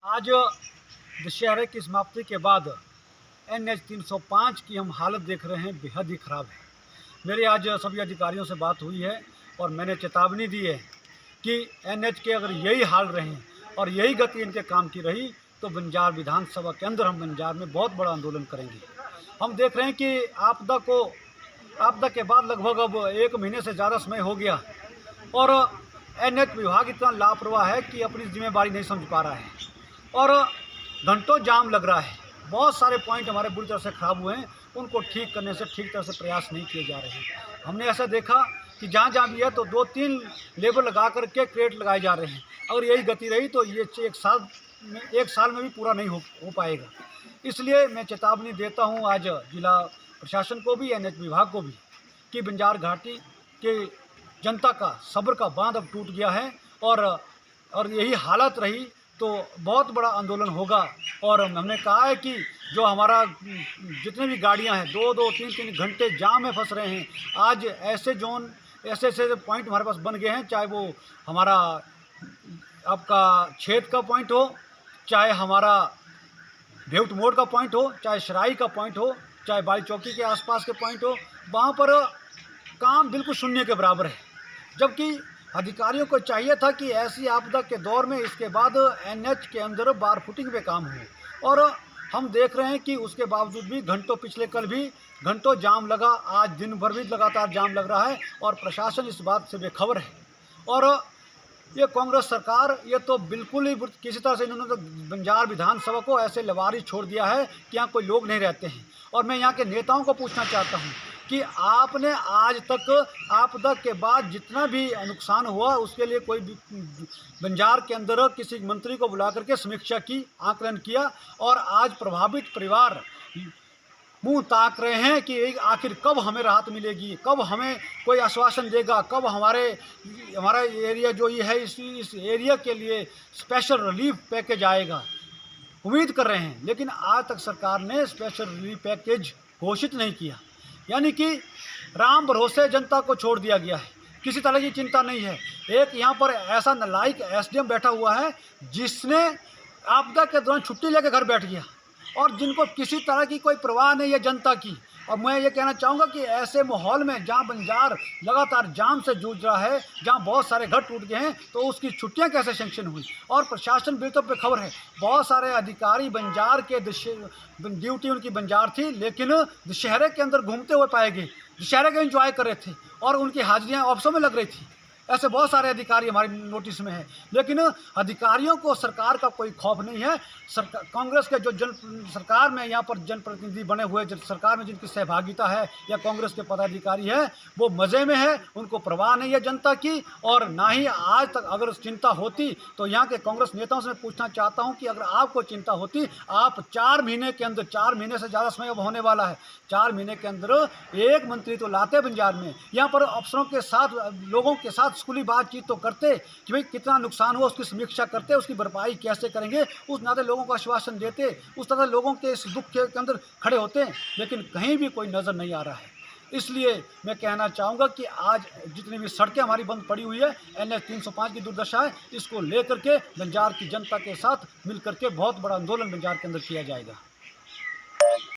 आज दशहरे की समाप्ति के बाद NH 305 की हम हालत देख रहे हैं, बेहद ही ख़राब है। मेरी आज सभी अधिकारियों से बात हुई है और मैंने चेतावनी दी है कि NH के अगर यही हाल रहे और यही गति इनके काम की रही तो बंजार विधानसभा के अंदर हम बंजार में बहुत बड़ा आंदोलन करेंगे। हम देख रहे हैं कि आपदा के बाद लगभग अब 1 महीने से ज़्यादा समय हो गया और NH विभाग इतना लापरवाह है कि अपनी जिम्मेदारी नहीं समझ पा रहा है और घंटों जाम लग रहा है। बहुत सारे पॉइंट हमारे बुरी तरह से ख़राब हुए हैं, उनको ठीक करने से ठीक तरह से प्रयास नहीं किए जा रहे हैं। हमने ऐसा देखा कि जहाँ जहाँ भी है तो 2-3 लेबर लगा करके क्रेट लगाए जा रहे हैं। अगर यही गति रही तो ये एक साल में भी पूरा नहीं हो पाएगा। इसलिए मैं चेतावनी देता हूँ आज जिला प्रशासन को भी, NH विभाग को भी, कि बंजार घाटी के जनता का सब्र का बांध अब टूट गया है और यही हालत रही तो बहुत बड़ा आंदोलन होगा। और हमने कहा है कि जो हमारा जितने भी गाड़ियां हैं 2-2, 3-3 घंटे जाम में फंस रहे हैं। आज ऐसे पॉइंट हमारे पास बन गए हैं, चाहे वो हमारा आपका छेद का पॉइंट हो, चाहे हमारा भेवट मोड़ का पॉइंट हो, चाहे शराई का पॉइंट हो, चाहे बाड़ी चौकी के आसपास के पॉइंट हो, वहाँ पर काम बिल्कुल शून्य के बराबर है। जबकि अधिकारियों को चाहिए था कि ऐसी आपदा के दौर में इसके बाद NH के अंदर बार फुटिंग पे काम हो, और हम देख रहे हैं कि उसके बावजूद भी पिछले कल भी घंटों जाम लगा, आज दिन भर भी लगातार जाम लग रहा है और प्रशासन इस बात से बेखबर है। और ये कांग्रेस सरकार, ये तो बिल्कुल ही किसी तरह से इन्होंने तो बंजार विधानसभा को ऐसे लवारी छोड़ दिया है कि यहाँ कोई लोग नहीं रहते हैं। और मैं यहाँ के नेताओं को पूछना चाहता हूँ कि आपने आज तक आपदा के बाद जितना भी नुकसान हुआ उसके लिए कोई बंजार के अंदर किसी मंत्री को बुला करके समीक्षा की, आकलन किया? और आज प्रभावित परिवार मुंह ताक रहे हैं कि आखिर कब हमें राहत मिलेगी, कब हमें कोई आश्वासन देगा, कब हमारा एरिया जो ये है इस एरिया के लिए स्पेशल रिलीफ पैकेज आएगा। उम्मीद कर रहे हैं, लेकिन आज तक सरकार ने स्पेशल रिलीफ पैकेज घोषित नहीं किया। यानी कि राम भरोसे जनता को छोड़ दिया गया है, किसी तरह की चिंता नहीं है। एक यहाँ पर ऐसा नालायक SDM बैठा हुआ है जिसने आपदा के दौरान छुट्टी लेकर घर बैठ गया और जिनको किसी तरह की कोई परवाह नहीं है जनता की। और मैं ये कहना चाहूँगा कि ऐसे माहौल में जहाँ बंजार लगातार जाम से जूझ रहा है, जहाँ बहुत सारे घर टूट गए हैं, तो उसकी छुट्टियाँ कैसे सेंक्शन हुई? और प्रशासन बिल्कुल बेखबर है। बहुत सारे अधिकारी बंजार के ड्यूटी उनकी बंजार थी, लेकिन दशहरे के अंदर घूमते हुए पाए गए, दशहरे के एंजॉय कर रहे थे और उनकी हाजिरियाँ ऑफिसों में लग रही थी। ऐसे बहुत सारे अधिकारी हमारे नोटिस में हैं, लेकिन अधिकारियों को सरकार का कोई खौफ नहीं है। कांग्रेस के जो सरकार में यहाँ पर जनप्रतिनिधि बने हुए, सरकार में जिनकी सहभागिता है या कांग्रेस के पदाधिकारी हैं, वो मज़े में है, उनको परवाह नहीं है जनता की। और ना ही आज तक अगर चिंता होती तो यहाँ के कांग्रेस नेताओं से मैं पूछना चाहता हूँ कि अगर आपको चिंता होती, आप 4 महीने के अंदर, 4 महीने से ज़्यादा समय अब होने वाला है, 4 महीने के अंदर एक मंत्री तो लाते बंजार में, यहाँ पर अफसरों के साथ, लोगों के साथ स्कूली बातचीत तो करते कि भाई कितना नुकसान हुआ, उसकी समीक्षा करते, उसकी भरपाई कैसे करेंगे, उस नाते लोगों को आश्वासन देते, उस तरह लोगों के इस दुख के अंदर खड़े होते। लेकिन कहीं भी कोई नज़र नहीं आ रहा है। इसलिए मैं कहना चाहूँगा कि आज जितनी भी सड़कें हमारी बंद पड़ी हुई है, NH 305 की दुर्दशा है, इसको लेकर के बंजार की जनता के साथ मिल करके बहुत बड़ा आंदोलन बंजार के अंदर किया जाएगा।